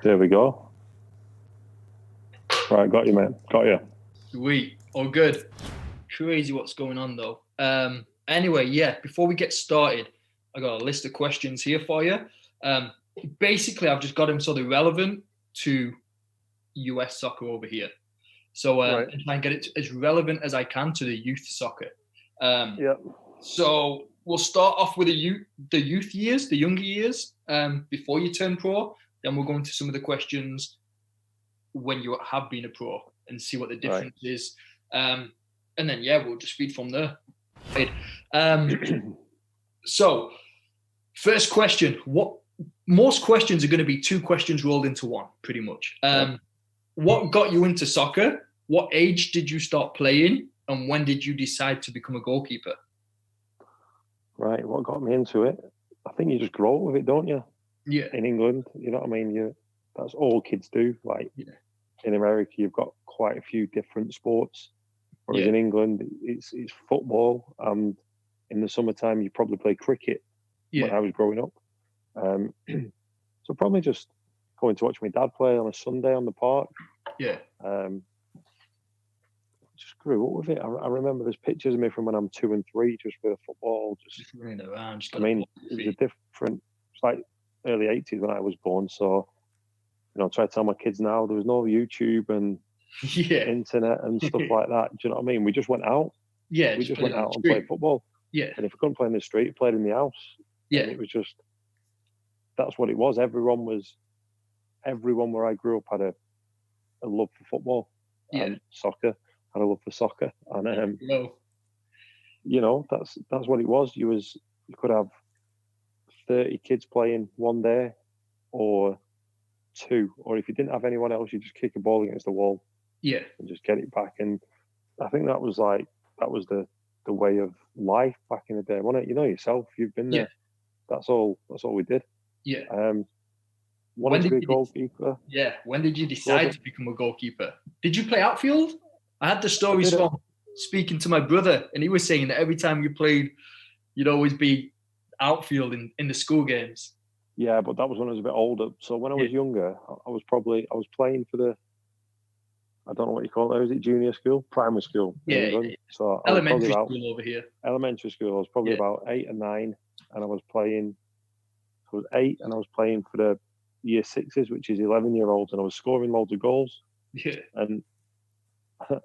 There we go. Right, got you, mate. Got you. Sweet. All good. Crazy what's going on though. Anyway, yeah, before we get started, I got a list of questions here for you. Basically, I've just got them so they're relevant to US soccer over here. So Right. and try and get it as relevant as I can to the youth soccer. Yeah. So we'll start off with the youth years, the younger years, before you turn pro. Then we'll go into some of the questions when you have been a pro and see what the difference is. And then, yeah, we'll just feed from there. So, first question. Most questions are going to be two questions rolled into one, pretty much. What got you into soccer? What age did you start playing? And when did you decide to become a goalkeeper? Right, what got me into it? I think you just grow up with it, don't you? Yeah. In England, you know what I mean? That's all kids do. Like in America, you've got quite a few different sports. Whereas in England, it's football. And in the summertime, you probably play cricket when I was growing up. So probably just going to watch my dad play on a Sunday on the park. Yeah. Just grew up with it. I remember there's pictures of me from when I'm 2 and 3, just with a football, just running around. I mean, it was a different. It's like early '80s when I was born. So, I try to tell my kids now there was no YouTube and internet and stuff like that. Do you know what I mean? We just went out. Yeah, we just went out and played football. Yeah, and if we couldn't play in the street, we played in the house. Yeah, and it was just that's what it was. Everyone where I grew up had a love for football and soccer. Had a love for soccer, and that's what it was. You could have 30 kids playing one day, or two, or if you didn't have anyone else, you just kick a ball against the wall, and just get it back. And I think that was the way of life back in the day, wasn't it? You know yourself, you've been there. That's all we did. Wanted to be a goalkeeper. When did you decide to become a goalkeeper? Did you play outfield? I had the stories from speaking to my brother, and he was saying that every time you played, you'd always be outfield in the school games. Yeah, but that was when I was a bit older. So when I was younger, I was playing for the, I don't know what you call it. Is it junior school? Primary school in England. So elementary school over here. Elementary school. I was probably about 8 or 9, and I was 8, and I was playing for the year 6s, which is 11-year-olds, and I was scoring loads of goals. Yeah. And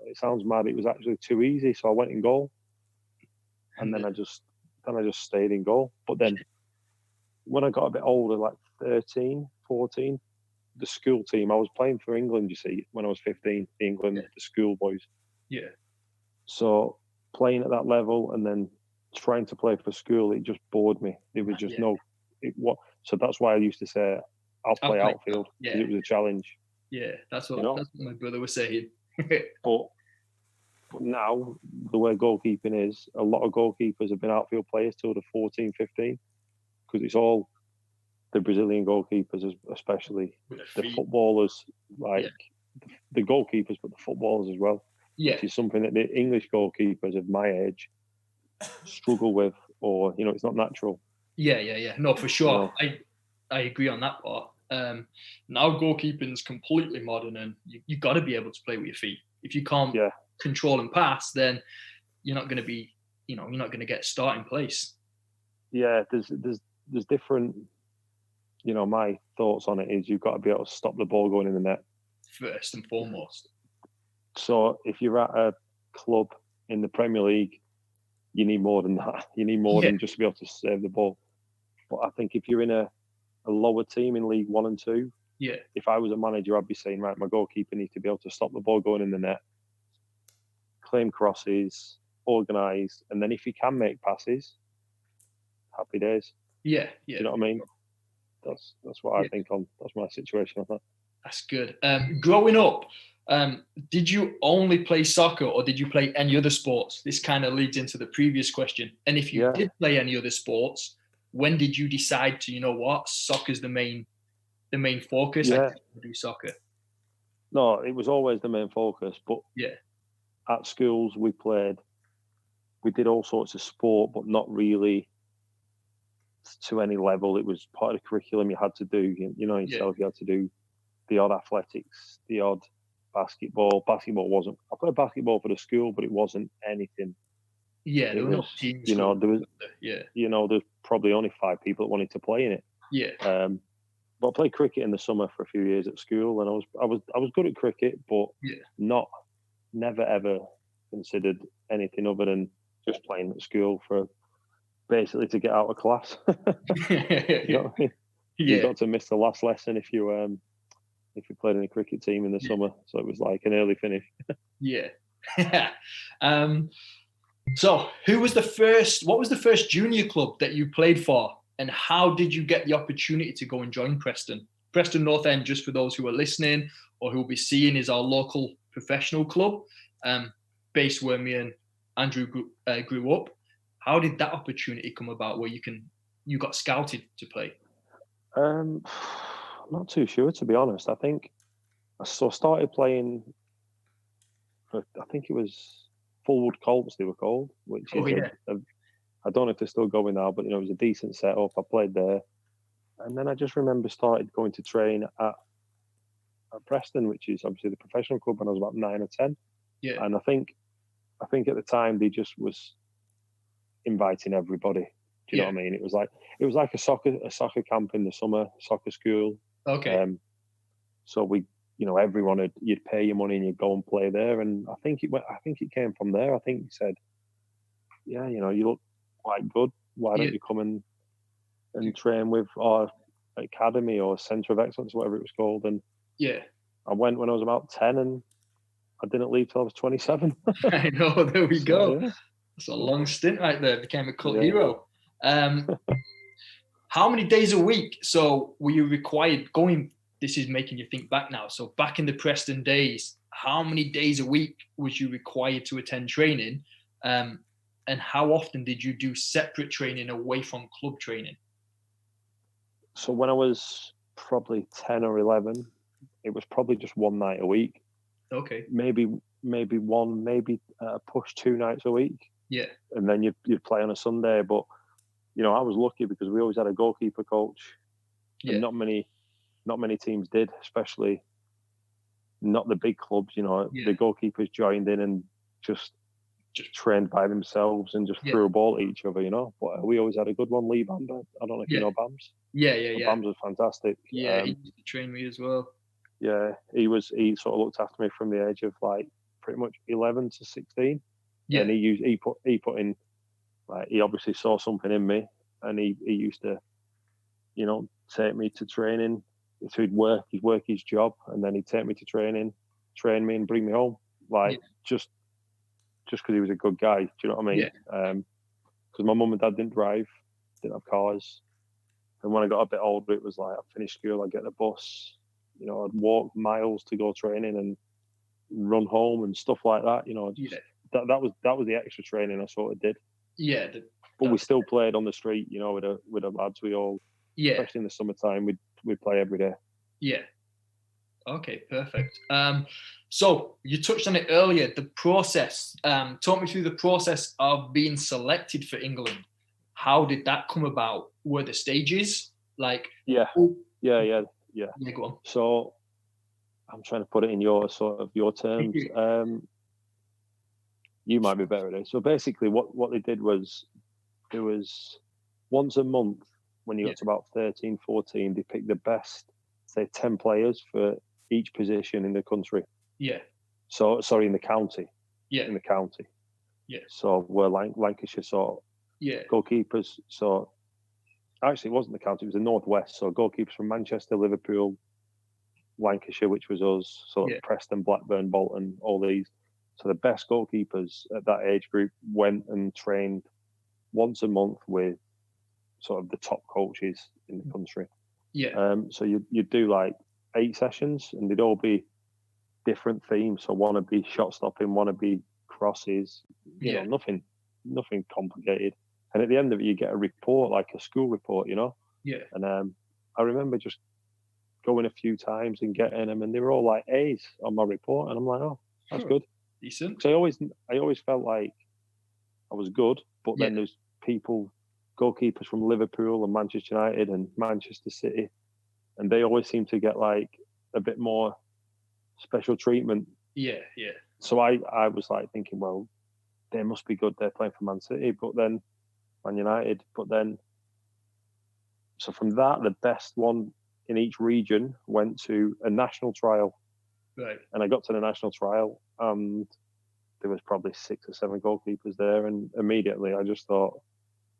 it sounds mad. It was actually too easy, so I went in goal, and then I just stayed in goal. But then when I got a bit older, like 13, 14, the school team, I was playing for England, you see, when I was 15, England, the schoolboys. Yeah. So playing at that level and then trying to play for school, it just bored me. It was just so that's why I used to say I'll play outfield, because it was a challenge. Yeah, that's what my brother was saying. But now, the way goalkeeping is, a lot of goalkeepers have been outfield players till they're 14, 15, because it's all the Brazilian goalkeepers, especially the footballers, the goalkeepers, but the footballers as well. Yeah. Which is something that the English goalkeepers of my age struggle with, or, it's not natural. Yeah. No, for sure. I agree on that part. Now goalkeeping is completely modern, and you got to be able to play with your feet. If you can't control and pass, then you're not going to be, you're not going to get a starting place. Yeah, there's different. My thoughts on it is you've got to be able to stop the ball going in the net first and foremost. So if you're at a club in the Premier League, you need more than that. You need more than just to be able to save the ball. But I think if you're in a lower team in League 1 and 2, if I was a manager, I'd be saying, right, my goalkeeper needs to be able to stop the ball going in the net, claim crosses, organise, and then if he can make passes, happy days. Yeah. Do you know what I mean? That's what I think on. That's my situation on that. That's good. Growing up, did you only play soccer, or did you play any other sports? This kind of leads into the previous question. And if you did play any other sports, when did you decide to, soccer's the main focus? I do soccer. No, it was always the main focus. But at schools we did all sorts of sport, but not really to any level. It was part of the curriculum you had to do. Yourself, you had to do the odd athletics, the odd basketball. Basketball wasn't. I played basketball for the school, but it wasn't anything. Yeah, there were no teams. There was, there's probably only 5 people that wanted to play in it. Yeah. But I played cricket in the summer for a few years at school, and I was good at cricket, but never ever considered anything other than just playing at school for basically to get out of class. You know what I mean? You got to miss the last lesson if you played in a cricket team in the summer, so it was like an early finish. Yeah. So what was the first junior club that you played for, and how did you get the opportunity to go and join Preston North End? Just for those who are listening or who will be seeing, is our local professional club, based where me and Andrew grew up. How did that opportunity come about where you got scouted to play? I'm not too sure, to be honest. I think I started playing for, I think it was Fullwood Colts they were called, which is I don't know if they're still going now, but it was a decent setup. I played there, and then I just remember started going to train at Preston, which is obviously the professional club, when I was about 9 or 10. Yeah. And I think at the time they just was inviting everybody. Do you know what I mean? It was like a soccer camp in the summer, soccer school. Okay. So everyone you'd pay your money and you'd go and play there. And I think it came from there. I think he said, yeah, you look quite good. Why don't you come and train with our academy or centre of excellence, whatever it was called? And I went when I was about 10, and I didn't leave till I was 27. I know. There we go. Yeah. That's a long stint right there. Became a cult hero. How many days a week? So were you required going? This is making you think back now. So back in the Preston days, how many days a week was you required to attend training? And how often did you do separate training away from club training? So when I was probably 10 or 11, it was probably just one night a week. Okay. Maybe push 2 nights a week. Yeah. And then you'd play on a Sunday. But, I was lucky because we always had a goalkeeper coach. Yeah. And not many teams did, especially not the big clubs. The goalkeepers joined in and just trained by themselves and just threw a ball at each other, But we always had a good one, Lee Band. I don't know if you know Bams. Yeah. Bams was fantastic. Yeah, he used to train me as well. Yeah, he sort of looked after me from the age of like pretty much 11 to 16. Yeah. And he put in, like, he obviously saw something in me, and he used to, take me to training. So he'd work his job, and then he'd take me to training, train me, and bring me home. Like, just because he was a good guy. Do you know what I mean? Yeah. Because my mum and dad didn't drive, didn't have cars. And when I got a bit older, it was like, I'd finish school, I'd get the bus, I'd walk miles to go training and run home and stuff like that. That was the extra training I sort of did. Yeah. But we still played on the street, with the lads. We all, especially in the summertime, we'd play every day. Yeah. Okay, perfect. So you touched on it earlier, the process. Talk me through the process of being selected for England. How did that come about? Were the stages like? Yeah. Yeah, go on. So I'm trying to put it in your terms. You might be better at it. So basically, what they did was, it was once a month when you got to about 13, 14, they picked the best, say, 10 players for each position in the country. Yeah. So, sorry, in the county. Yeah. In the county. Yeah. So we're Lancashire, so goalkeepers. So actually, it wasn't the county; it was the northwest. So goalkeepers from Manchester, Liverpool, Lancashire, which was us. So Preston, Blackburn, Bolton, all these. So the best goalkeepers at that age group went and trained once a month with sort of the top coaches in the country. Yeah. So you'd do like 8 sessions, and they'd all be different themes. So one would be shot stopping, one would be crosses. Nothing complicated. And at the end of it, you get a report, like a school report, Yeah. And I remember just going a few times and getting them, and they were all like A's on my report, and I'm like, oh, that's good. Decent. So I always felt like I was good, but then there's goalkeepers from Liverpool and Manchester United and Manchester City, and they always seem to get like a bit more special treatment. Yeah. So I was like thinking, well, they must be good. They're playing for Man City, but then Man United. But then, so from that, the best one in each region went to a national trial. Right. And I got to the national trial, and there was probably 6 or 7 goalkeepers there. And immediately I just thought,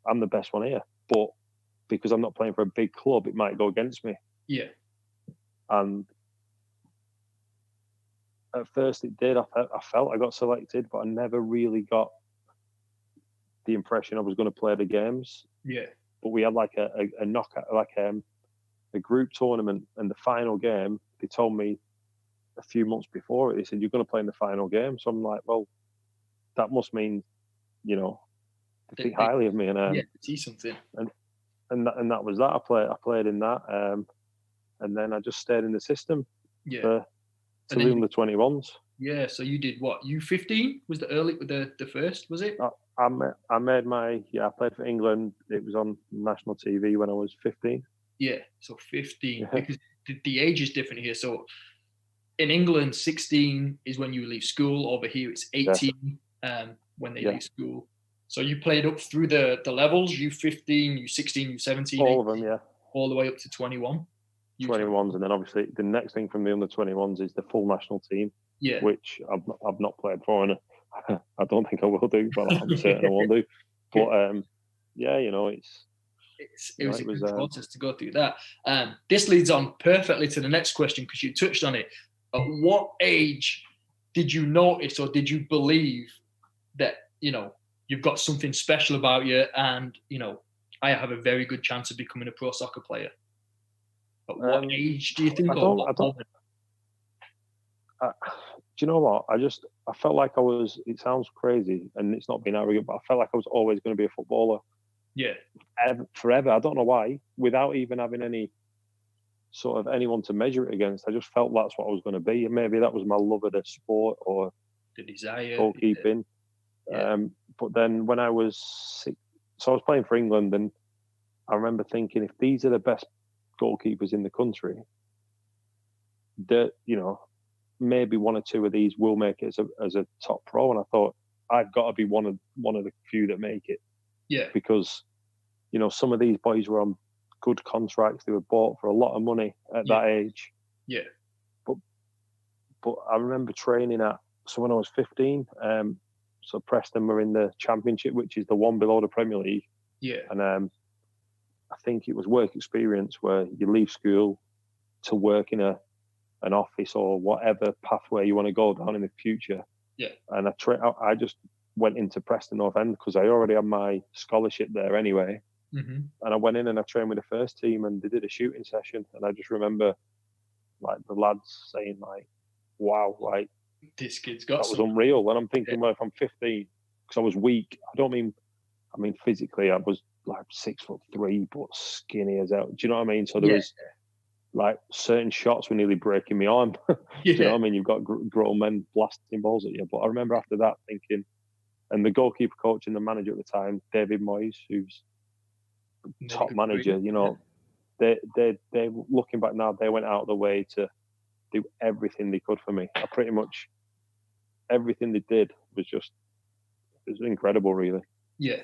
I'm the best one here. But because I'm not playing for a big club, it might go against me. Yeah. And at first it did. I felt I got selected, but I never really got the impression I was going to play the games. Yeah. But we had like a knockout, like a group tournament, and the final game, they told me a few months before it, they said, you're going to play in the final game. So I'm like, well, that must mean, they think highly of me. And see something. And that was that. I played in that, and then I just stayed in the system to the under 21s. Yeah. So you did what? U15 was the first, was it? I made my I played for England. It was on national TV when I was 15. Yeah. So 15 because the age is different here. So in England, 16 is when you leave school. Over here, it's 18 when they leave school. So you played up through the levels, U15, U16, U17. All of them, yeah. All the way up to 21. 21s, and then obviously the next thing from the under 21s is the full national team, which I've not played for, and I don't think I will do, but I'm certain I won't do. But it was a good process to go through that. This leads on perfectly to the next question because you touched on it. At what age did you notice or did you believe that you've got something special about you and I have a very good chance of becoming a pro soccer player? At what age do you think? Do you know what? I felt like I was. It sounds crazy, and it's not being arrogant, but I felt like I was always going to be a footballer. Yeah. Forever. I don't know why. Without even having any sort of anyone to measure it against, I just felt that's what I was going to be. And maybe that was my love of the sport or the desire, goalkeeping. Yeah. But then when I was 6, so I was playing for England, and I remember thinking, if these are the best goalkeepers in the country, that maybe 1 or 2 of these will make it as a top pro. And I thought I've got to be one of the few that make it. Yeah. Because some of these boys were on good contracts. They were bought for a lot of money at that age. Yeah. But I remember training so when I was 15, so Preston were in the Championship, which is the one below the Premier League. Yeah. And I think it was work experience where you leave school to work in an office or whatever pathway you want to go down in the future. Yeah. And I just went into Preston North End because I already had my scholarship there anyway. Mm-hmm. And I went in and I trained with the first team, and they did a shooting session. And I just remember like the lads saying like, wow, like this kid's got that was unreal. And I'm thinking, well, if I'm 15, because I was weak, I mean physically I was like 6'3", but skinny as hell. Do you know what I mean? So there was like certain shots were nearly breaking my arm. Do you know what I mean? You've got grown men blasting balls at you. But I remember after that thinking, and the goalkeeper coach and the manager at the time, David Moyes, who's top manager, they looking back now, they went out of the way to do everything they could for me. Pretty much everything they did was incredible, really. Yeah,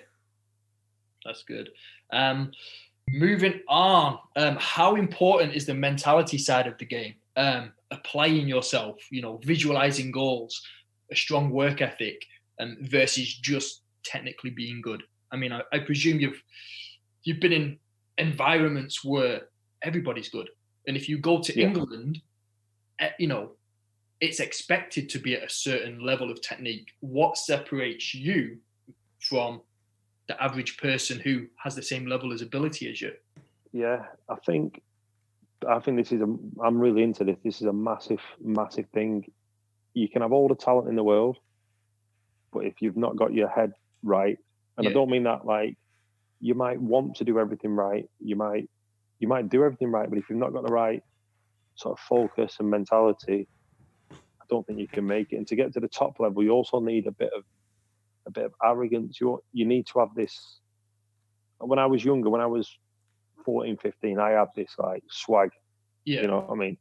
that's good. Moving on, how important is the mentality side of the game? Applying yourself, visualizing goals, a strong work ethic, versus just technically being good. I mean, I presume you've been in environments where everybody's good, and if you go to England, it's expected to be at a certain level of technique. What separates you from the average person who has the same level of ability as you? Yeah, I think this is I'm really into this. This is a massive, massive thing. You can have all the talent in the world, but if you've not got your head right, and I don't mean that like you might want to do everything right, you might do everything right, but if you've not got the right sort of focus and mentality, I don't think you can make it. And to get to the top level, you also need a bit of arrogance. You need to have this. When I was younger, when I was 14, 15, I had this like swag. You know what I mean?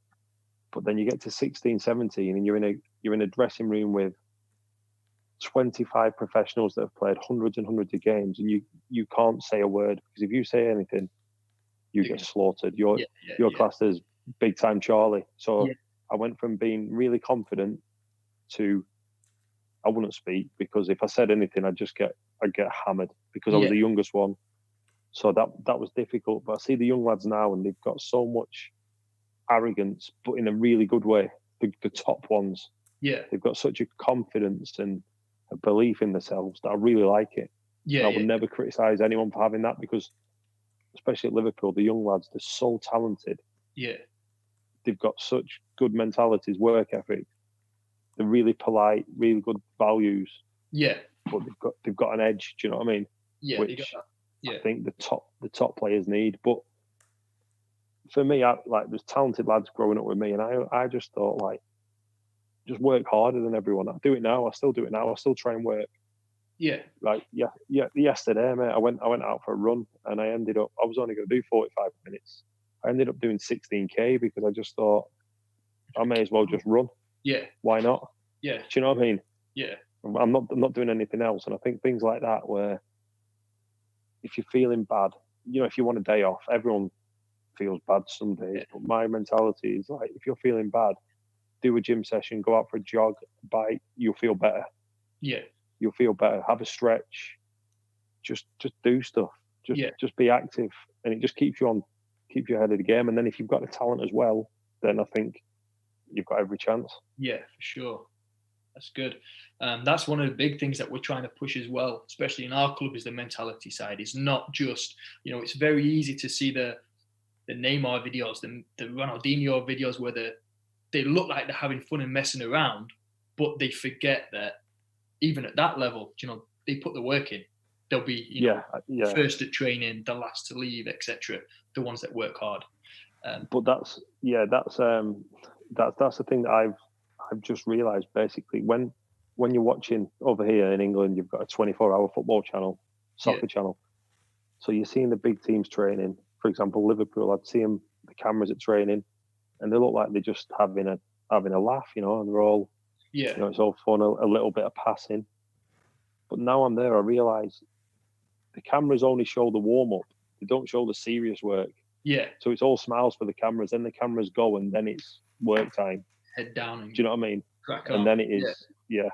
But then you get to 16, 17, and you're in a dressing room with 25 professionals that have played hundreds and hundreds of games, and you can't say a word, because if you say anything, you get slaughtered. You're classed as big time Charlie. So I went from being really confident to I wouldn't speak, because if I said anything, I'd get hammered, because I was the youngest one. So that was difficult. But I see the young lads now, and they've got so much arrogance, but in a really good way. The top ones, they've got such a confidence and a belief in themselves that I really like it. I would never criticise anyone for having that, because especially at Liverpool, the young lads, they're so talented. Yeah. They've got such good mentalities, work ethic. They're really polite, really good values. Yeah. But they've got an edge, do you know what I mean? Yeah. Which I think the top players need. But for me, there's talented lads growing up with me, and I just thought, like, just work harder than everyone. I do it now. I still do it now. I still try and work. Yeah. Like, yesterday, mate, I went out for a run, and I was only going to do 45 minutes. I ended up doing 16K, because I just thought I may as well just run. Yeah. Why not? Yeah. Do you know what I mean? Yeah. I'm not doing anything else. And I think things like that, where if you're feeling bad, if you want a day off, everyone feels bad some days. Yeah. But my mentality is, like, if you're feeling bad, do a gym session, go out for a jog, bike, you'll feel better. Yeah. You'll feel better. Have a stretch. Just do stuff. Just be active. And it just keeps you ahead of the game. And then if you've got the talent as well, then I think you've got every chance. Yeah, for sure. That's good. That's one of the big things that we're trying to push as well, especially in our club, is the mentality side. It's not just, it's very easy to see the Neymar videos, the Ronaldinho videos, where they look like they're having fun and messing around, but they forget that even at that level, they put the work in. They'll be, first at training, the last to leave, etc. The ones that work hard. But that's the thing that I've just realised. Basically, when you're watching over here in England, you've got a 24-hour football channel, soccer channel. So you're seeing the big teams training. For example, Liverpool, I'd see them, the cameras at training, and they look like they're just having a laugh, and they're all, it's all fun, a little bit of passing. But now I'm there, I realise the cameras only show the warm-up. They don't show the serious work. Yeah. So it's all smiles for the cameras. Then the cameras go, and then it's work time. Head down. Do you know what I mean? Crack on. And then it is, yeah.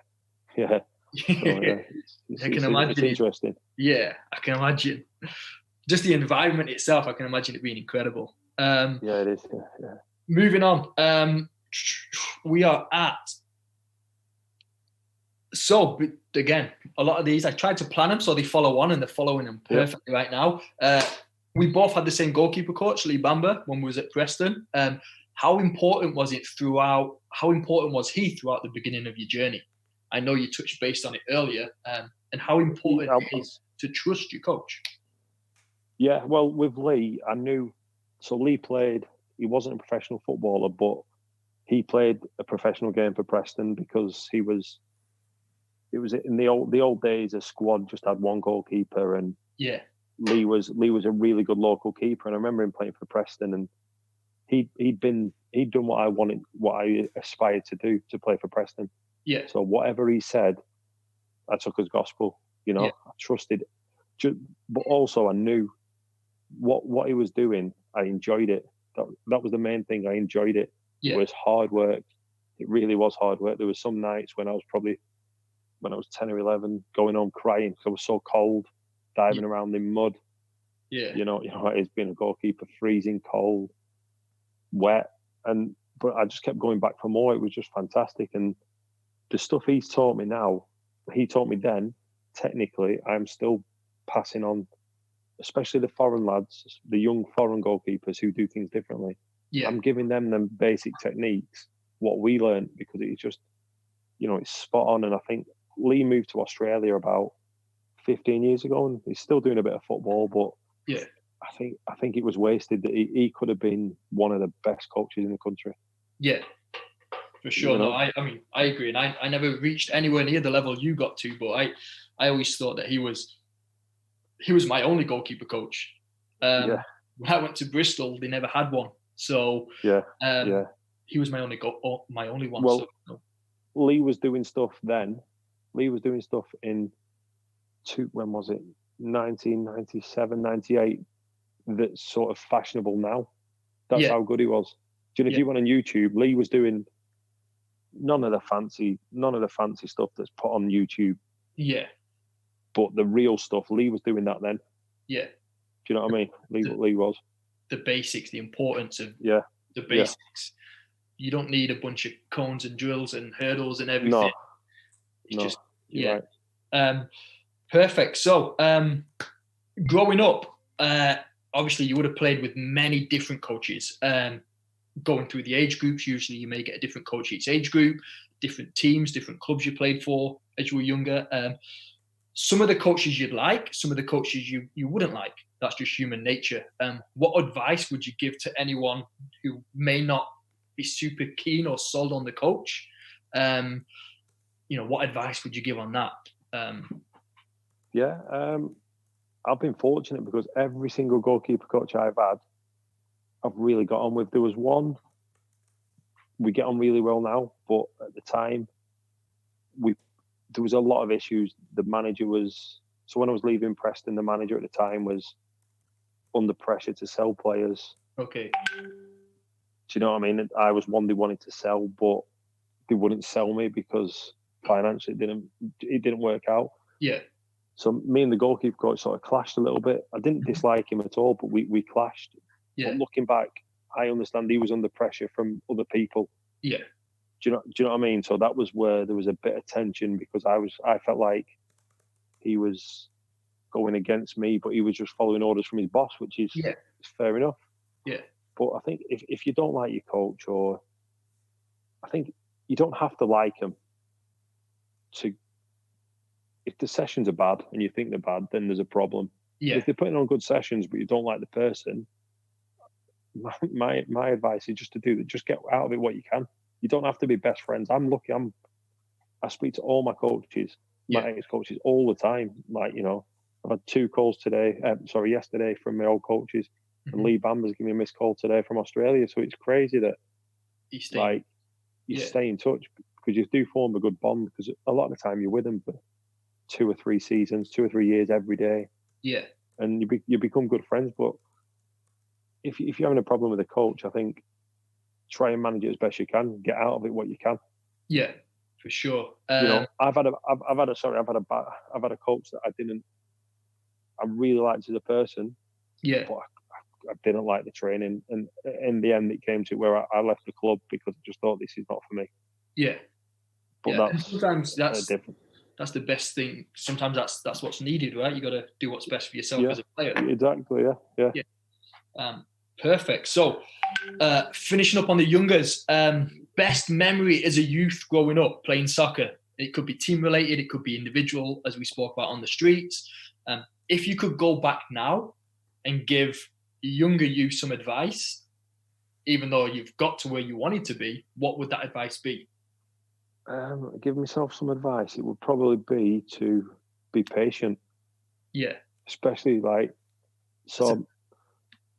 So, I can imagine. It's interesting. Yeah, I can imagine. Just the environment itself, I can imagine it being incredible. Yeah, it is. Yeah. Moving on. We are at. So again, a lot of these, I tried to plan them so they follow on, and they're following them perfectly right now. We both had the same goalkeeper coach, Lee Bamber, when we was at Preston. How important was he throughout the beginning of your journey? I know you touched base on it earlier, and how important it is to trust your coach. Yeah, well, with Lee, I knew. So Lee he wasn't a professional footballer, but he played a professional game for Preston, because it was in the old days, a squad just had one goalkeeper, and Lee was a really good local keeper. And I remember him playing for Preston, and he'd done what I wanted, what I aspired to do, to play for Preston. Yeah. So whatever he said, I took as gospel. I trusted, but also I knew what he was doing. I enjoyed it. That was the main thing. I enjoyed it. Yeah. It was hard work. It really was hard work. There were some nights when I was 10 or 11, going home crying because I was so cold, diving around in mud. Yeah. It's been a goalkeeper, freezing cold, wet, but I just kept going back for more. It was just fantastic. And the stuff he's taught me now, he taught me then. Technically, I'm still passing on, especially the foreign lads, the young foreign goalkeepers who do things differently. Yeah. I'm giving them basic techniques, what we learned, because it's just, it's spot on. And I think Lee moved to Australia about 15 years ago, and he's still doing a bit of football, but yeah, I think it was wasted. That he could have been one of the best coaches in the country. Yeah, for sure. No, I mean, I agree, and I never reached anywhere near the level you got to, but I always thought that he was my only goalkeeper coach. When I went to Bristol, they never had one. So He was my only my only one. Well, so, no. Lee was doing stuff then. Lee was doing stuff in when was it? 1997, 98. That's sort of fashionable now. That's how good he was. Do you know if you went on YouTube, Lee was doing none of the fancy stuff that's put on YouTube. Yeah. But the real stuff, Lee was doing that then. Yeah. Do you know what I mean? Lee was. The basics, the importance of the basics. Yeah. You don't need a bunch of cones and drills and hurdles and everything. No. It's just you're right. Perfect. So growing up, obviously you would have played with many different coaches. Going through the age groups, usually you may get a different coach each age group, different teams, different clubs you played for as you were younger. Some of the coaches you'd like, some of the coaches you wouldn't like. That's just human nature. What advice would you give to anyone who may not be super keen or sold on the coach? What advice would you give on that? I've been fortunate because every single goalkeeper coach I've had, I've really got on with. There was one we get on really well now, but at the time, there was a lot of issues. The manager was, so when I was leaving Preston, the manager at the time was under pressure to sell players. Okay. Do you know what I mean? I was one they wanted to sell, but they wouldn't sell me because financially it didn't work out. Yeah. So me and the goalkeeper coach sort of clashed a little bit. I didn't dislike him at all, but we clashed. Yeah. But looking back, I understand he was under pressure from other people. Yeah. Do you know what I mean? So that was where there was a bit of tension because I felt like he was going against me, but he was just following orders from his boss, which is fair enough. Yeah. But I think if you don't like your coach, or I think you don't have to like him to. If the sessions are bad and you think they're bad, then there's a problem. Yeah. If they're putting on good sessions but you don't like the person, my advice is just to do that. Just get out of it what you can. You don't have to be best friends. I'm lucky. I speak to all my coaches, my ex-coaches all the time. Like, I've had 2 calls yesterday from my old coaches, and Lee Bamber's giving me a missed call today from Australia. So it's crazy that you stay in touch because you do form a good bond because a lot of the time you're with them for 2 or 3 seasons, 2 or 3 years every day. Yeah. And you become good friends. But if you're having a problem with a coach, I think try and manage it as best you can. Get out of it what you can. Yeah, for sure. I've had a coach that I really liked as a person. Yeah. But I didn't like the training, and in the end, it came to where I left the club because I just thought this is not for me. Yeah. But sometimes that's different. That's the best thing. Sometimes that's what's needed, right? You got to do what's best for yourself as a player. Exactly. Yeah. Perfect. So, finishing up on the youngers, best memory as a youth growing up playing soccer. It could be team related, it could be individual, as we spoke about on the streets. If you could go back now and give younger you some advice, even though you've got to where you wanted to be, what would that advice be? Give myself some advice. It would probably be to be patient. Yeah. Especially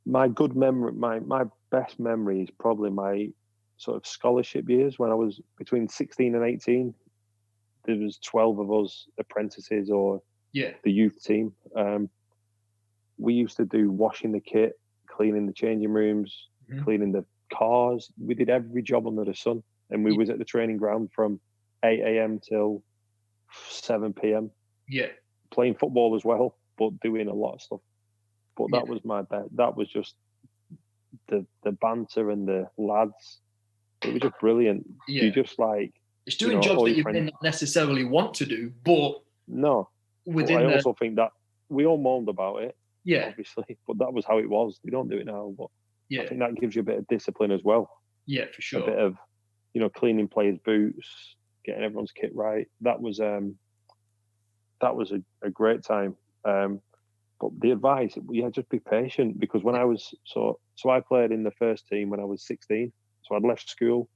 my good memory, my best memory is probably my sort of scholarship years when I was between 16 and 18. There was 12 of us apprentices or the youth team. We used to do washing the kit, cleaning the changing rooms, cleaning the cars. We did every job under the sun. And we was at the training ground from 8 a.m. till 7 p.m. Yeah. Playing football as well, but doing a lot of stuff. But that was my best. That was just the banter and the lads. It was just brilliant. Yeah. You just it's doing jobs that you may not necessarily want to do, but no. Within I also think that we all moaned about it. Yeah. Obviously, but that was how it was. We don't do it now, but I think that gives you a bit of discipline as well. Yeah, for sure. A bit of cleaning players' boots, getting everyone's kit right. That was a great time. But the advice, just be patient because when I was so I played in the first team when I was 16. So I'd left school.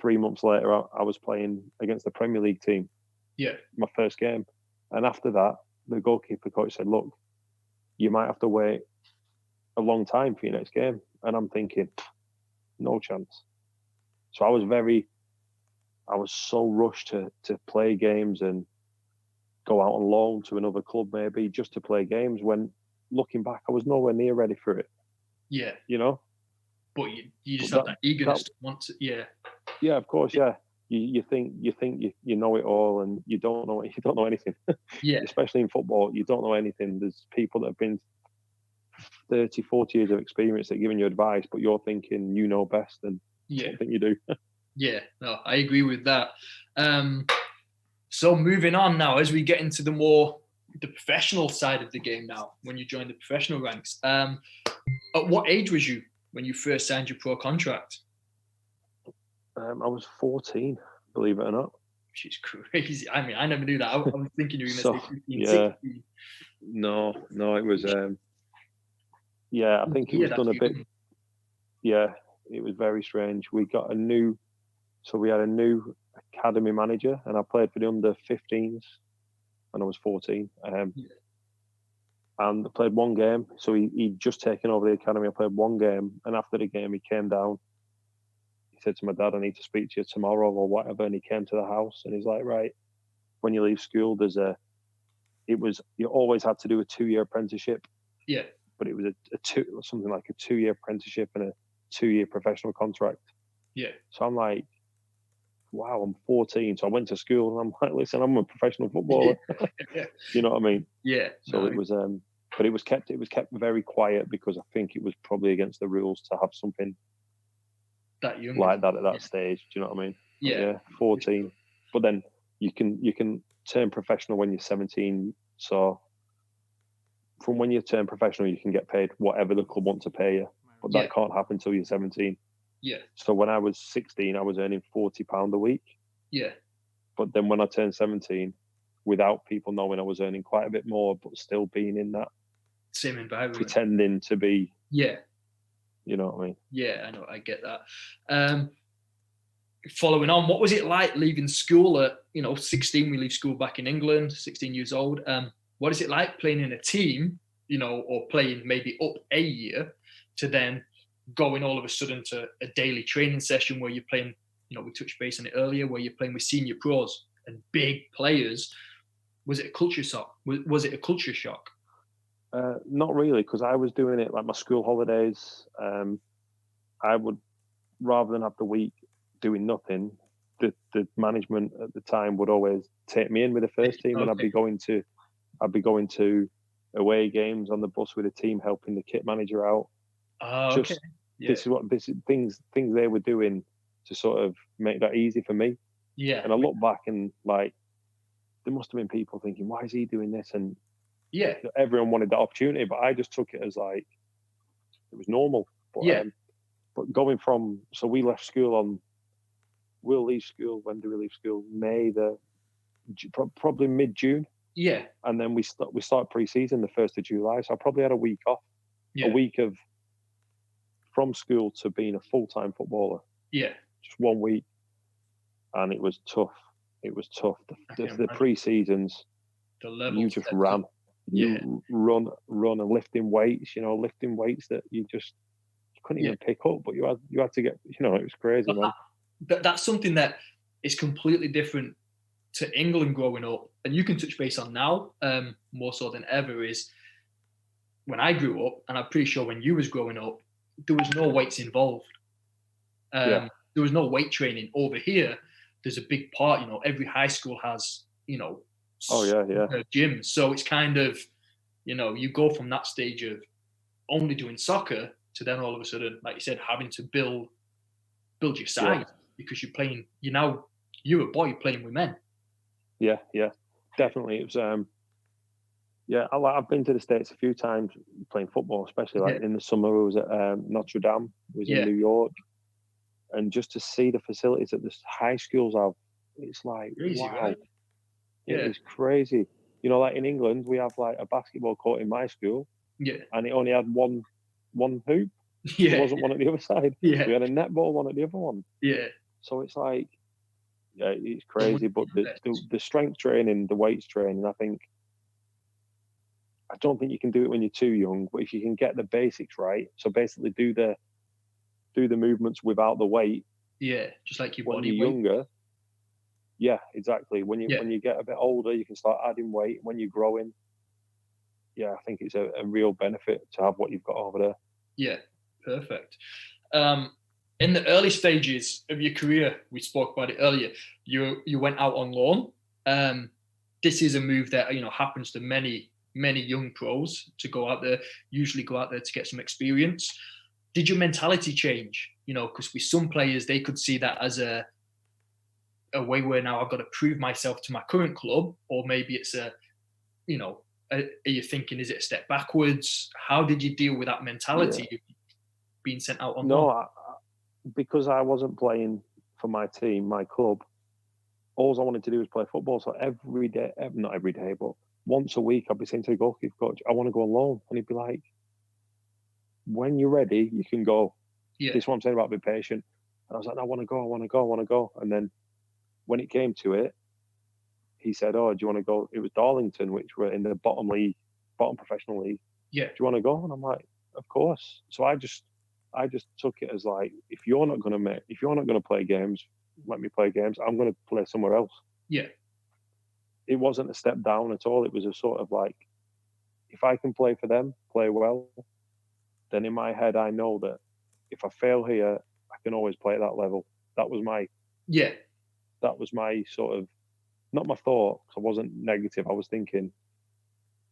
3 months later, I was playing against the Premier League team. Yeah. My first game, and after that, the goalkeeper coach said, "Look, you might have to wait a long time for your next game." And I'm thinking, no chance. So I was so rushed to play games and go out on loan to another club maybe just to play games, when looking back, I was nowhere near ready for it. Yeah. You know? But you just have that eagerness to want to, Yeah, of course, yeah. You think you know it all, and you don't know anything. Yeah. Especially in football, you don't know anything. There's people that have been 30, 40 years of experience that are giving you advice, but you're thinking you know best, and I don't think you do. Yeah, no, I agree with that. So moving on now, as we get into the professional side of the game now, when you join the professional ranks, at what age was you when you first signed your pro contract? I was 14, believe it or not. Which is crazy. I mean, I never knew that. I was thinking you were going to say 15, 16. No, it was, I think it was done a bit. Yeah, it was very strange. We had a new academy manager, and I played for the under-15s when I was 14. And I played one game. So he'd just taken over the academy. I played one game, and after the game, he came down. He said to my dad, "I need to speak to you tomorrow," or whatever. And he came to the house, and he's like, "Right, when you leave school, you always had to do a 2-year apprenticeship." Yeah. But it was something like a 2-year apprenticeship and a 2-year professional contract. Yeah. So I'm like, wow, I'm 14. So I went to school, and I'm like, listen, I'm a professional footballer. You know what I mean? Yeah. So it was, but it was kept very quiet, because I think it was probably against the rules to have something that young like that at that stage. Do you know what I mean? Yeah. 14. But then you can turn professional when you're 17. So from when you turn professional, you can get paid whatever the club wants to pay you, but that can't happen until you're 17. Yeah. So when I was 16, I was earning £40 a week. Yeah. But then when I turned 17, without people knowing, I was earning quite a bit more, but still being in that same environment, pretending to be. Yeah. You know what I mean? Yeah, I know. I get that. Following on, what was it like leaving school at 16? We leave school back in England, 16 years old. What is it like playing in a team, or playing maybe up a year, to then going all of a sudden to a daily training session where you're playing, we touched base on it earlier, where you're playing with senior pros and big players. Was it a culture shock? Was it a culture shock? Not really, because I was doing it like my school holidays. I would, rather than have the week doing nothing, the management at the time would always take me in with the first team, and I'd be going to away games on the bus with the team, helping the kit manager out. Okay. This is things they were doing to sort of make that easy for me. Yeah. And I look back and like, there must have been people thinking, why is he doing this? And everyone wanted that opportunity, but I just took it as like it was normal. But but going from, so we left school we'll leave school. When do we leave school? Probably mid-June. Yeah. And then we start pre-season the 1st of July. So I probably had a week off. Yeah. A week of from school to being a full-time footballer. Yeah. Just 1 week. And it was tough. The pre-seasons, the level you just ran. You run and lifting weights, that you couldn't even pick up, but you had to get, it was crazy, man. That's something that is completely different to England growing up, and you can touch base on now, more so than ever, is when I grew up, and I'm pretty sure when you was growing up, there was no weights involved. There was no weight training. Over here, there's a big part, every high school has, gyms. So it's kind of, you go from that stage of only doing soccer to then all of a sudden, like you said, having to build your size because you're a boy playing with men. Yeah, definitely. It was, I've been to the States a few times playing football, especially like in the summer. I was at Notre Dame, I was in New York, and just to see the facilities that the high schools have, it's like, crazy, wow. Right? Yeah. It's crazy. Like in England, we have like a basketball court in my school, and it only had one hoop. There wasn't one at the other side. We had a netball one at the other one. So it's like, it's crazy. But the strength training, the weights training, I don't think you can do it when you're too young. But if you can get the basics right, so basically do the movements without the weight, Yeah, just like your When body you're weight. younger, yeah, exactly. When Yeah, you get a bit older, you can start adding weight. When you're growing, yeah, I think it's a real benefit to have what you've got over there. yeah, perfect. In the early stages of your career, we spoke about it earlier. You went out on loan. This is a move that happens to many young pros to go out there. Usually go out there to get some experience. Did your mentality change? Because with some players, they could see that as a way where now I've got to prove myself to my current club, or maybe it's are you thinking, is it a step backwards? How did you deal with that Yeah. mentality of being sent out on loan? No, because I wasn't playing for my team, my club. All I wanted to do was play football. So every day, not every day, but once a week, I'd be saying to the goalkeeper coach, "I want to go on loan," and he'd be like, "When you're ready, you can go." Yeah, This is what I'm saying about being patient. And I was like, "No, I want to go, I want to go, I want to go." And then when it came to it, he said, "Oh, do you want to go?" It was Darlington, which were in the bottom league, bottom professional league. yeah, "Do you want to go?" And I'm like, "Of course." So I just took it as like, if you're not going to play games, let me play games. I'm going to play somewhere else. yeah, It wasn't a step down at all. It was a sort of like, if I can play for them, play well, then in my head I know that if I fail here, I can always play at that level. That was my yeah, sort of, not my thought. 'Cause I wasn't negative. I was thinking,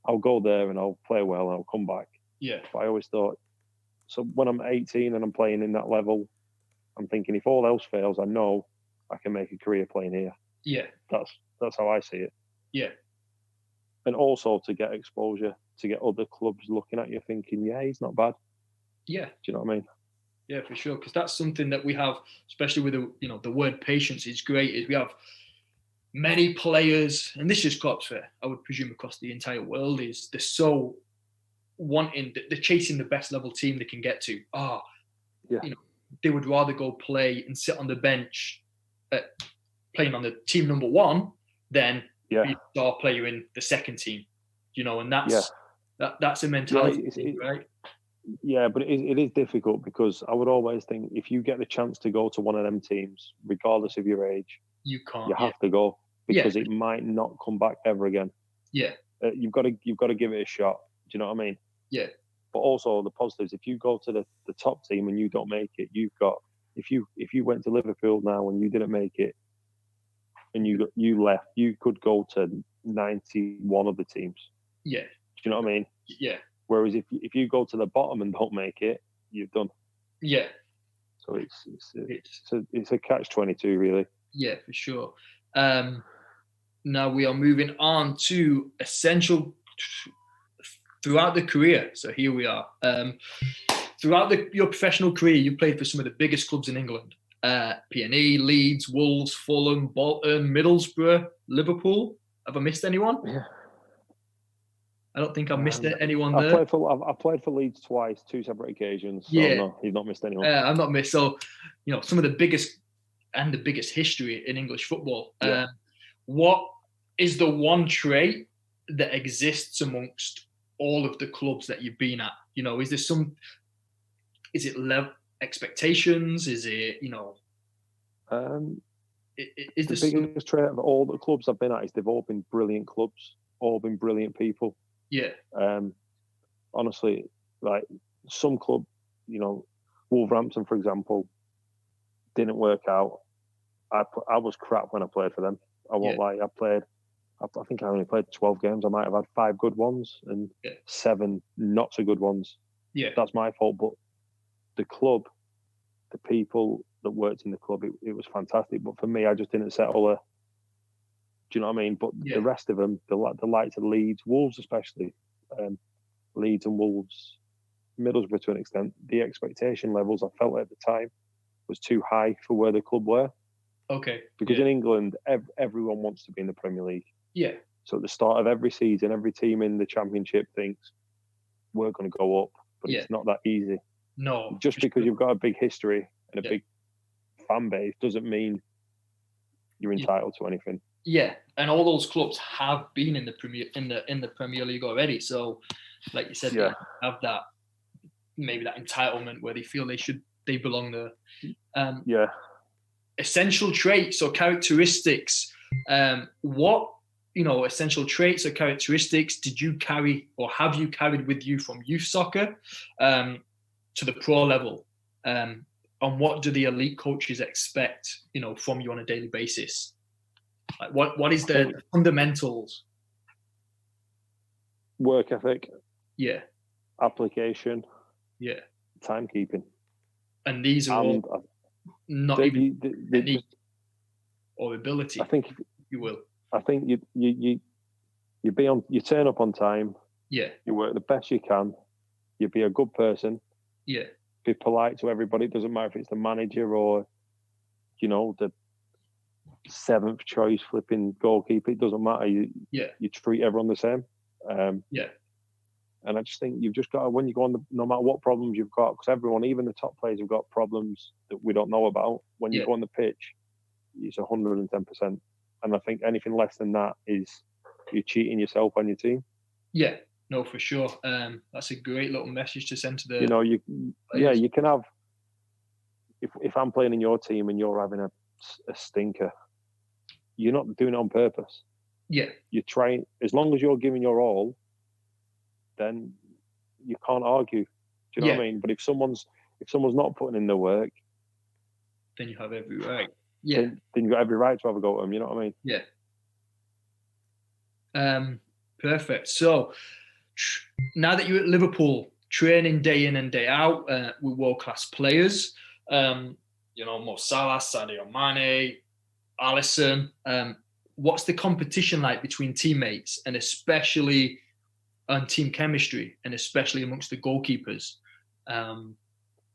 I'll go there and I'll play well and I'll come back. yeah, But I always thought, so when I'm 18 and I'm playing in that level, I'm thinking, if all else fails, I know I can make a career playing here. yeah, That's how I see it. yeah, And also to get exposure, to get other clubs looking at you, thinking, yeah, he's not bad. yeah, Do you know what I mean? yeah, for sure. Because that's something that we have, especially with the word patience is great. Is we have many players, and this is clubs for I would presume across the entire world, is they're so they're chasing the best level team they can get to. Yeah, They would rather go play and sit on the bench playing on the team number one than yeah, be a star player in the second team. And yeah, that's a yeah. mentality thing, right? Yeah, but it is difficult because I would always think if you get the chance to go to one of them teams, regardless of your age, You can't. you Yeah, have to go yeah, because it might not come back ever again. yeah, You've got to give it a shot. Do you know what I mean? yeah, But also the positives. If you go to the top team and you don't make it, you've got, if you went to Liverpool now and you didn't make it and you left, you could go to 91 of the teams. yeah, Do you know what I mean? yeah, Whereas if you go to the bottom and don't make it, you've done. yeah. So It's it's a catch-22 really. yeah, for sure. Now we are moving on to essential throughout the career. So here we are. Throughout your professional career, you played for some of the biggest clubs in England: P&E, Leeds, Wolves, Fulham, Bolton, Middlesbrough, Liverpool. Have I missed anyone? Yeah. I don't think I've missed anyone I've there. played for Leeds twice, two separate occasions. So Yeah, no, you've not missed anyone. I've not missed. So, some of the biggest history in English football. Yeah. What is the one trait that exists amongst all of the clubs that you've been at? Is there is it level expectations? Is it, is The there some? biggest trait of all the clubs I've been at is they've all been brilliant clubs, all been brilliant people. Yeah, Honestly, like some club, Wolverhampton, for example, didn't work out. I was crap when I played for them. I won't lie. I think I only played 12 games. I might have had 5 good ones and 7 not so good ones. yeah, That's my fault. But the club, the people that worked in the club, it was fantastic. But for me, I just didn't settle there. Do you know what I mean? But the rest of them, the likes of Leeds, Wolves especially, Leeds and Wolves, Middlesbrough to an extent, the expectation levels I felt at the time was too high for where the club were. Okay. Because in England, everyone wants to be in the Premier League. Yeah. So at the start of every season, every team in the Championship thinks we're going to go up, but it's not that easy. No. Just because you've got a big history and a big fan base doesn't mean you're entitled to anything. Yeah, and all those clubs have been in the Premier League already. So, like you said, they have that maybe that entitlement where they feel they belong there. essential traits or characteristics. What essential traits or characteristics did you carry or have you carried with you from youth soccer to the pro level? And what do the elite coaches expect, from you on a daily basis? Like what is the fundamentals? Work ethic. Yeah. Application. Yeah. Timekeeping. And these are all not even technique or ability. I think you will. I think you turn up on time. Yeah. You work the best you can. You be a good person. Yeah. Be polite to everybody. It doesn't matter if it's the manager or, the 7th choice flipping goalkeeper. It doesn't matter. You treat everyone the same. Yeah. And I just think you've just got to, when you go on, no matter what problems you've got, because everyone, even the top players, have got problems that we don't know about. When you go on the pitch, it's 110%. And I think anything less than that is you're cheating yourself on your team. Yeah, no, for sure. That's a great little message to send to the. You can have. If I'm playing in your team and you're having a stinker, you're not doing it on purpose. Yeah. You're trying, as long as you're giving your all, then you can't argue. Do you know what I mean? But if someone's not putting in the work, then you have every right. Yeah. Then you've got every right to have a go at them. You know what I mean? Yeah. Perfect. So now that you're at Liverpool, training day in and day out with world-class players, Mo Salah, Sadio Mane, Alisson, what's the competition like between teammates and especially on team chemistry and especially amongst the goalkeepers?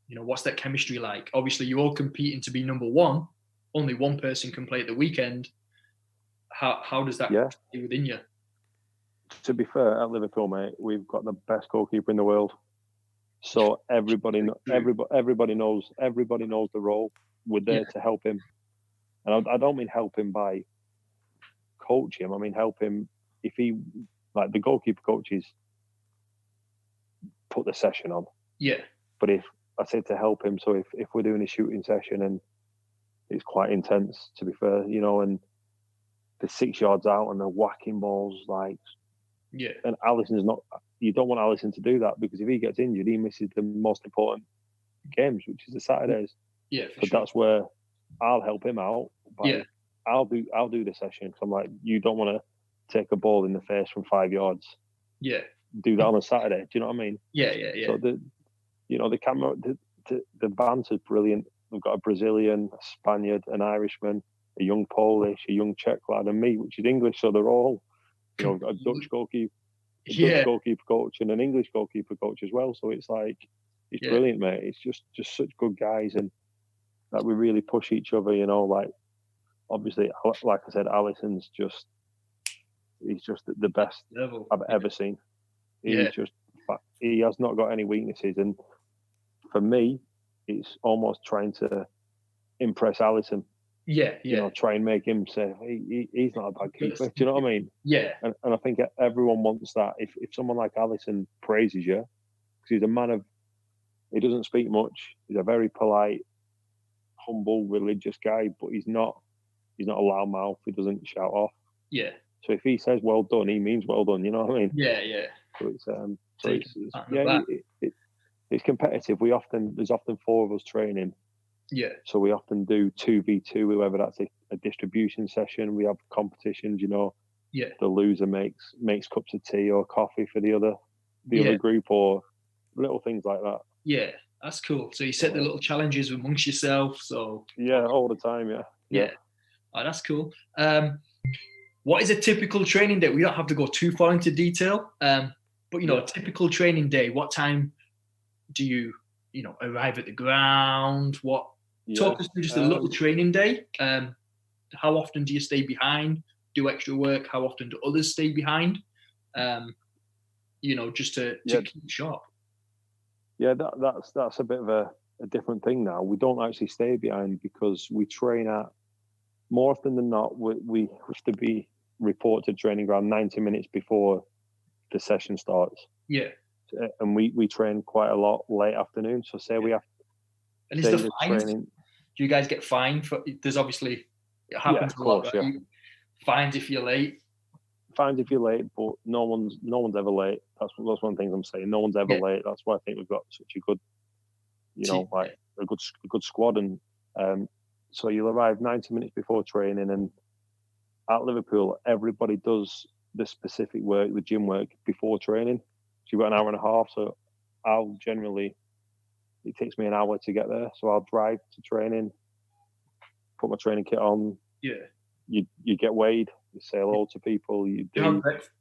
What's that chemistry like? Obviously, you're all competing to be number one. Only one person can play at the weekend. How does that stay within you? To be fair, at Liverpool, mate, we've got the best goalkeeper in the world. So everybody knows the role. We're there to help him, and I don't mean help him by coach him. I mean help him if he, like, the goalkeeper coaches put the session on. Yeah. But if I say to help him, so if we're doing a shooting session and it's quite intense, to be fair, and they're 6 yards out and they're whacking balls and Alisson's not. You don't want Alisson to do that because if he gets injured, he misses the most important games, which is the Saturdays. Yeah, That's where I'll help him out. I'll do the session because I'm like, you don't want to take a ball in the face from 5 yards. Yeah. Do that on a Saturday. Do you know what I mean? Yeah. So the camera, the banter's brilliant. We've got a Brazilian, a Spaniard, an Irishman, a young Polish, a young Czech lad, and me, which is English. So they're all, we've got a Dutch goalkeeper. Dutch goalkeeper coach and an English goalkeeper coach as well. So it's brilliant, mate. It's just such good guys, and that we really push each other. Obviously, like I said, Alisson's he's just the best I've ever seen. He has not got any weaknesses, and for me, it's almost trying to impress Alisson. Try and make him say he's not a bad keeper. Do you know what I mean? Yeah. And I think everyone wants that. If someone like Alisson praises you, because he's a man of, he doesn't speak much. He's a very polite, humble, religious guy, but he's not a loudmouth. He doesn't shout off. Yeah. So if he says well done, he means well done. You know what I mean? Yeah. So it's competitive. There's often 4 of us training. Yeah. So we often do 2v2, whether that's a distribution session. We have competitions, Yeah. The loser makes cups of tea or coffee for the other group, or little things like that. Yeah, that's cool. So you set the little challenges amongst yourself. So all the time. Yeah. Oh, that's cool. What is a typical training day? We don't have to go too far into detail. But a typical training day. What time do you arrive at the ground? Talk us through just a little training day. How often do you stay behind, do extra work? How often do others stay behind? Just to keep sharp. Yeah, that's a bit of a different thing now. We don't actually stay behind because we train at, more often than not, we have to be report to training ground 90 minutes before the session starts. Yeah. And we train quite a lot late afternoon. So say we have. And is the fines Do you guys get fined for? There's obviously it happens a lot. Right? Fines if you're late. Fines if you're late, but no one's ever late. That's one of the things I'm saying. No one's ever late. That's why I think we've got such a good, a good squad. And so you'll arrive 90 minutes before training, and at Liverpool, everybody does the specific work, the gym work before training. So you've got an hour and a half. So it takes me an hour to get there. So I'll drive to training, put my training kit on. Yeah. You get weighed. You say hello to people. Do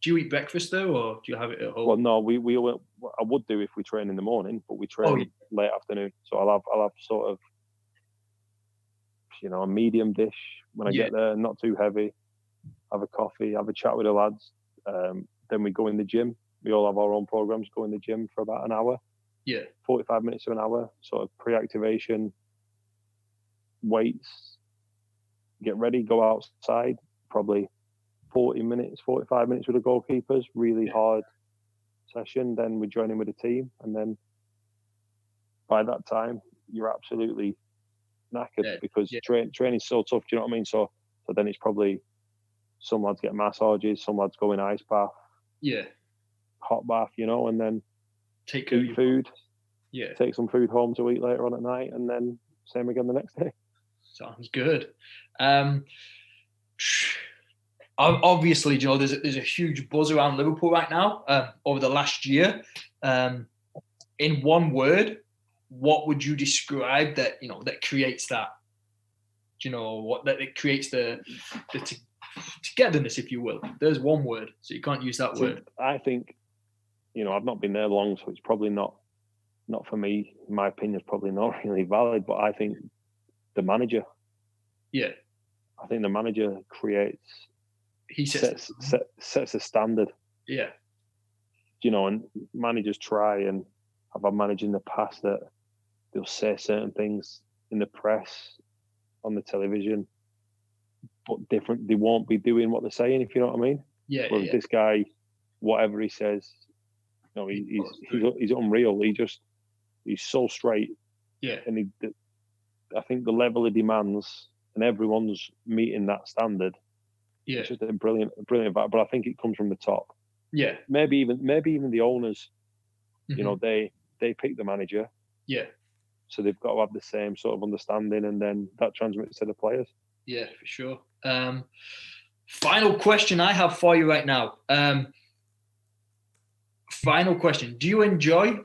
you eat breakfast though, or do you have it at home? Well, no, I would do if we train in the morning, but we train late afternoon. So I'll have sort of, a medium dish when I get there, not too heavy. Have a coffee, have a chat with the lads. Then we go in the gym. We all have our own programs. Go in the gym for about an hour. Yeah. 45 minutes to an hour, sort of pre-activation, weights, get ready, go outside, probably 45 minutes with the goalkeepers, really hard session. Then we join in with the team. And then by that time, you're absolutely knackered because training's so tough. Do you know what I mean? So then it's probably some lads get massages, some lads go in ice bath, hot bath, and then eat food, take some food home to eat later on at night, and then same again the next day. Sounds good. Obviously, there's a huge buzz around Liverpool right now over the last year. In one word, what would you describe that that creates that? It creates the togetherness, if you will. There's one word, so you can't use that word. I think, I've not been there long, so it's probably not for me. My opinion is probably not really valid, but I think the manager. Yeah. I think the manager creates. He sets a standard. Yeah. And managers try, and I've had managers in the past that they'll say certain things in the press, on the television, but different. They won't be doing what they're saying, if you know what I mean. Yeah. Whereas this guy, whatever he says, he's unreal. He's so straight. Yeah. And I think the level of demands, and everyone's meeting that standard. Yeah. It's just a brilliant vibe. But I think it comes from the top. Yeah. Maybe even the owners, Mm-hmm. They pick the manager. Yeah. So they've got to have the same sort of understanding, and then that transmits to the players. Yeah, for sure. Final question I have for you right now. Final question. Do you enjoy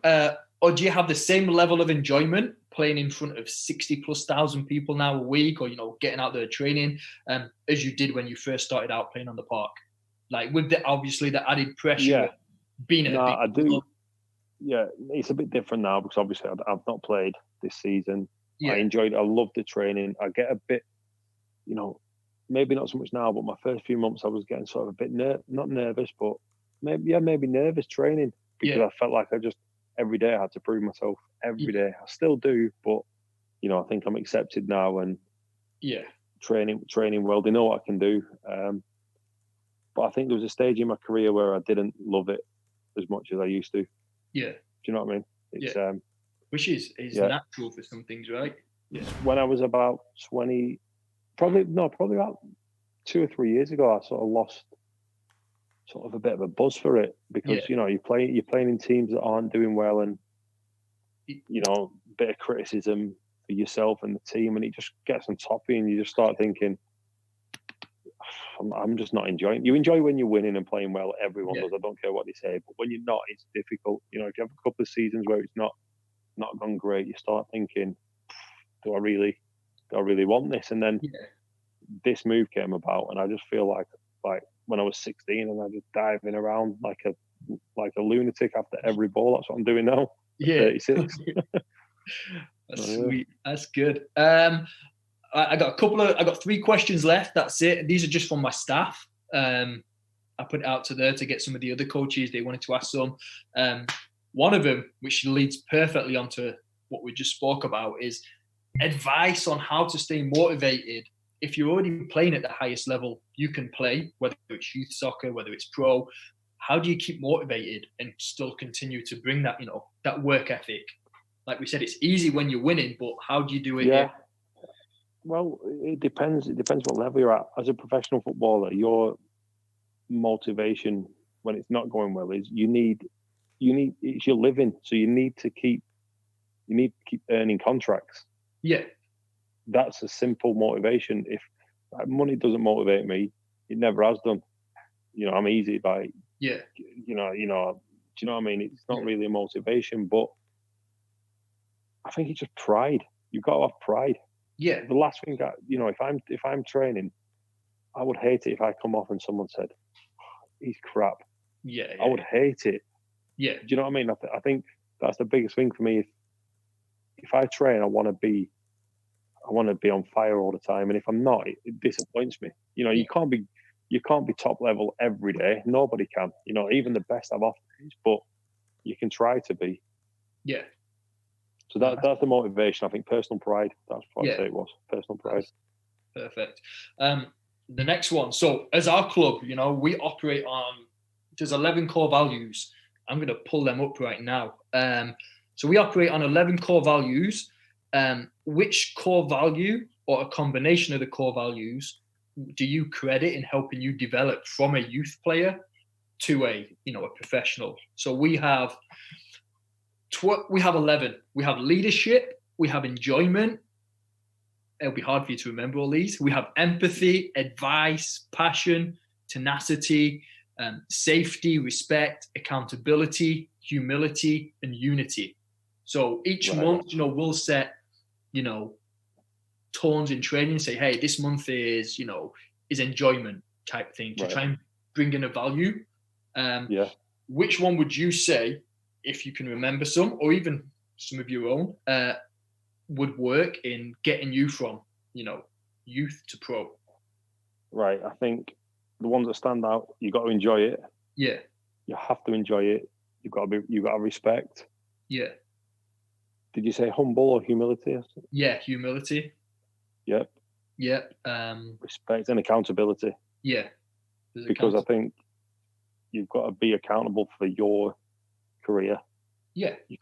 or do you have the same level of enjoyment playing in front of 60,000+ people now a week, or, getting out there training as you did when you first started out playing on the park? Like with the added pressure being at I do. Club. Yeah, it's a bit different now because obviously I've not played this season. Yeah. I loved the training. I get a bit, maybe not so much now, but my first few months I was getting sort of a bit not nervous, but maybe nervous training because I felt like every day I had to prove myself. Every day I still do, but I think I'm accepted now, and training well. They know what I can do, but I think there was a stage in my career where I didn't love it as much as I used to. Yeah. Do you know what I mean? It's, which is natural for some things, right? Yeah. When I was about 20, probably about 2 or 3 years ago, I sort of lost sort of a bit of a buzz for it because you're playing in teams that aren't doing well, and a bit of criticism for yourself and the team, and it just gets on top of you, and you just start thinking, I'm just not enjoying. You enjoy when you're winning and playing well. Everyone does. I don't care what they say, but when you're not, it's difficult. If you have a couple of seasons where it's not gone great, you start thinking, do I really want this? And then this move came about, and I just feel like when I was 16, and I just diving around like a lunatic after every ball. That's what I'm doing now. Yeah, 36. That's sweet. That's good. I got 3 questions left. That's it. These are just from my staff. I put it out to there to get some of the other coaches. They wanted to ask some. One of them, which leads perfectly onto what we just spoke about, is advice on how to stay motivated. If you're already playing at the highest level you can play, whether it's youth soccer, whether it's pro, how do you keep motivated and still continue to bring that, that work ethic? Like we said, it's easy when you're winning, but how do you do it? Yeah. Well, it depends. It depends what level you're at. As a professional footballer, your motivation when it's not going well is you need it's your living, so you need to keep earning contracts. Yeah. That's a simple motivation. If money doesn't motivate me, it never has done. I'm easy. Like, Yeah. do you know what I mean? It's not really a motivation, but I think it's just pride. You've got to have pride. Yeah. The last thing if I'm training, I would hate it if I come off and someone said, he's crap. Yeah. I would hate it. Yeah. Do you know what I mean? I think that's the biggest thing for me. If I train, I want to be on fire all the time, and if I'm not, it disappoints me. You can't be top level every day. Nobody can. Even the best have off days, but you can try to be. Yeah. So that's the motivation. I think personal pride. That's what I'd say it was. Personal pride. Perfect. The next one. So as our club, we operate on. There's 11 core values. I'm going to pull them up right now. So we operate on 11 core values. Which core value or a combination of the core values do you credit in helping you develop from a youth player to a professional? So we have 11. We have leadership. We have enjoyment. It'll be hard for you to remember all these. We have empathy, advice, passion, tenacity, safety, respect, accountability, humility, and unity. So each month, we'll set, tones in training, say, hey, this month is enjoyment type thing to try and bring in a value. Which one would you say, if you can remember some, or even some of your own, would work in getting you from, youth to pro? Right. I think the ones that stand out, you got to enjoy it. Yeah. You have to enjoy it. You got to respect. Yeah. Did you say humble or humility? Yeah, humility. Yep. Yep. Respect and accountability. Yeah. Because I think you've got to be accountable for your career. Yeah. You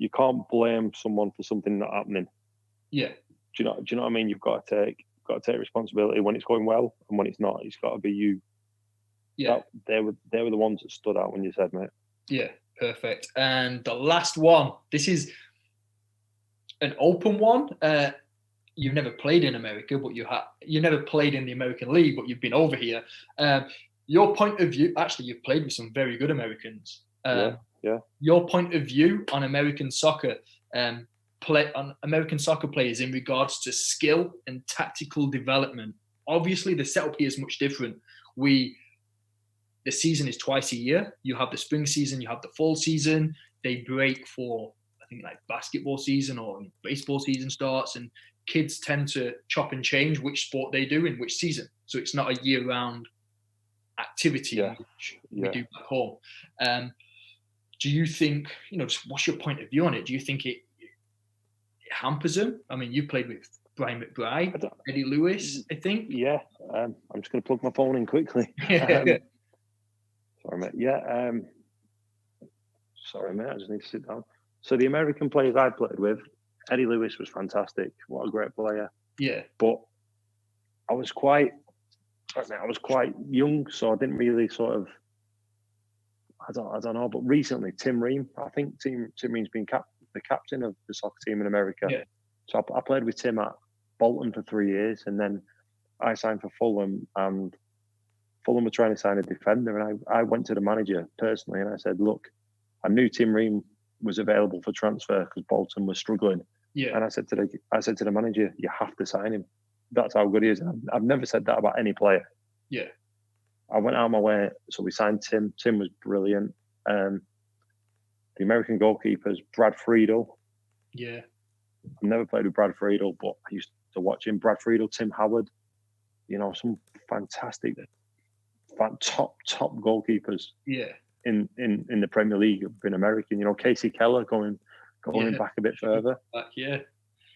can't blame someone for something not happening. Yeah. Do you know what I mean? You've got to take responsibility when it's going well, and when it's not, it's got to be you. Yeah. They were the ones that stood out when you said, mate. Yeah, perfect. And the last one, this is an open one. You've never played in America, but you never played in the American League, but you've been over here. Your point of view, actually, you've played with some very good Americans. Yeah. Your point of view on American soccer, American soccer players in regards to skill and tactical development. Obviously, the setup here is much different. The season is twice a year. You have the spring season, you have the fall season. They break for, I think, like basketball season or baseball season starts, and kids tend to chop and change which sport they do in which season. So it's not a year-round activity we do back home. Do you think, just what's your point of view on it? Do you think it hampers them? I mean, you played with Brian McBride, Eddie Lewis, I think. Yeah. I'm just going to plug my phone in quickly. Sorry, mate. Yeah. Sorry, mate. I just need to sit down. So the American players I played with, Eddie Lewis was fantastic. What a great player. Yeah. But I was quite young, so I didn't really sort of, I don't know. But recently, Tim Ream, I think Tim Ream's been the captain of the soccer team in America. Yeah. So I played with Tim at Bolton for 3 years, and then I signed for Fulham, and Fulham were trying to sign a defender, and I went to the manager personally, and I said, look, I knew Tim Ream was available for transfer because Bolton was struggling. Yeah. And I said to the manager, you have to sign him. That's how good he is. And I've never said that about any player. Yeah. I went out of my way, so we signed Tim. Tim was brilliant. The American goalkeepers, Brad Friedel. Yeah. I've never played with Brad Friedel, but I used to watch him. Brad Friedel, Tim Howard, some fantastic, top goalkeepers. Yeah. In the Premier League have been American. Casey Keller going back a bit further. Yeah.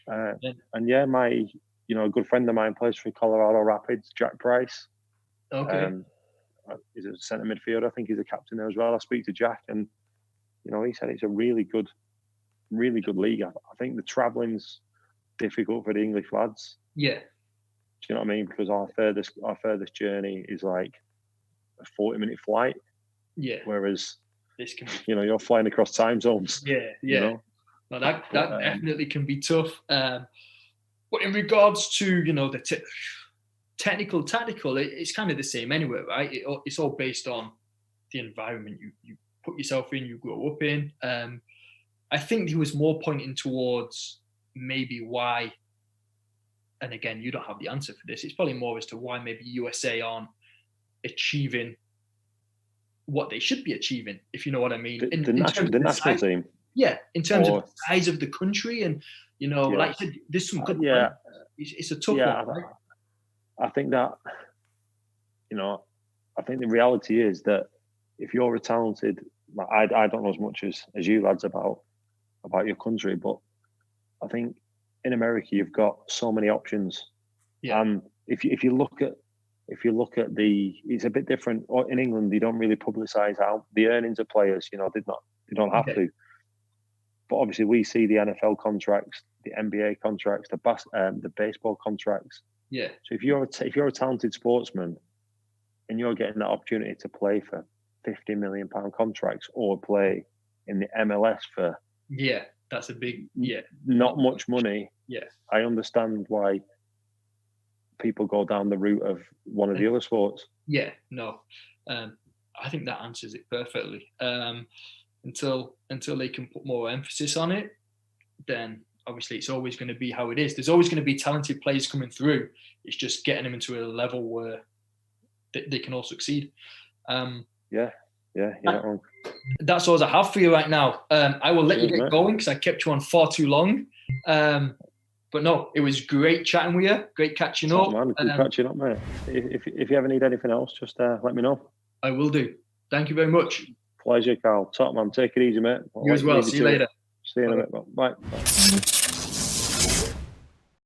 And yeah, my a good friend of mine plays for Colorado Rapids, Jack Price. Okay. He's a centre midfielder. I think he's a captain there as well. I speak to Jack, and he said it's a really good league. I think the travelling's difficult for the English lads. Yeah. Do you know what I mean? Because our furthest journey is like a 40-minute flight. Yeah. Whereas this can be, you're flying across time zones. Yeah. You know? Well, that definitely can be tough. But in regards to the technical, tactical, it's kind of the same anyway, right? It's all based on the environment you put yourself in, you grow up in. I think he was more pointing towards maybe why, and again, you don't have the answer for this. It's probably more as to why maybe USA aren't achieving what they should be achieving, if you know what I mean. The national team. Yeah, in terms of the size of the country, and like you said, there's some good. Yeah, it's a tough one. Right? I think that I think the reality is that if you're a talented, I don't know as much as you lads about your country, but I think in America you've got so many options. Yeah. And if you look at it's a bit different. In England, they don't really publicise out the earnings of players. They don't have to. But obviously, we see the NFL contracts, the NBA contracts, the baseball contracts. Yeah. So if you're a talented sportsman, and you're getting that opportunity to play for £50 million contracts or play in the MLS for that's a big not much money. Yeah, I understand why people go down the route of one of the other sports. Yeah, no, I think that answers it perfectly. Until they can put more emphasis on it, then obviously it's always going to be how it is. There's always going to be talented players coming through. It's just getting them into a level where they can all succeed. You're not wrong. That's all I have for you right now. I will let you get going because I kept you on far too long. But no, it was great chatting with you. Great catching up. Man, good catching up, mate. If you ever need anything else, just let me know. I will do. Thank you very much. Pleasure, Carl. Top man. Take it easy, mate. You as well. See you later. See you in a bit. Bye.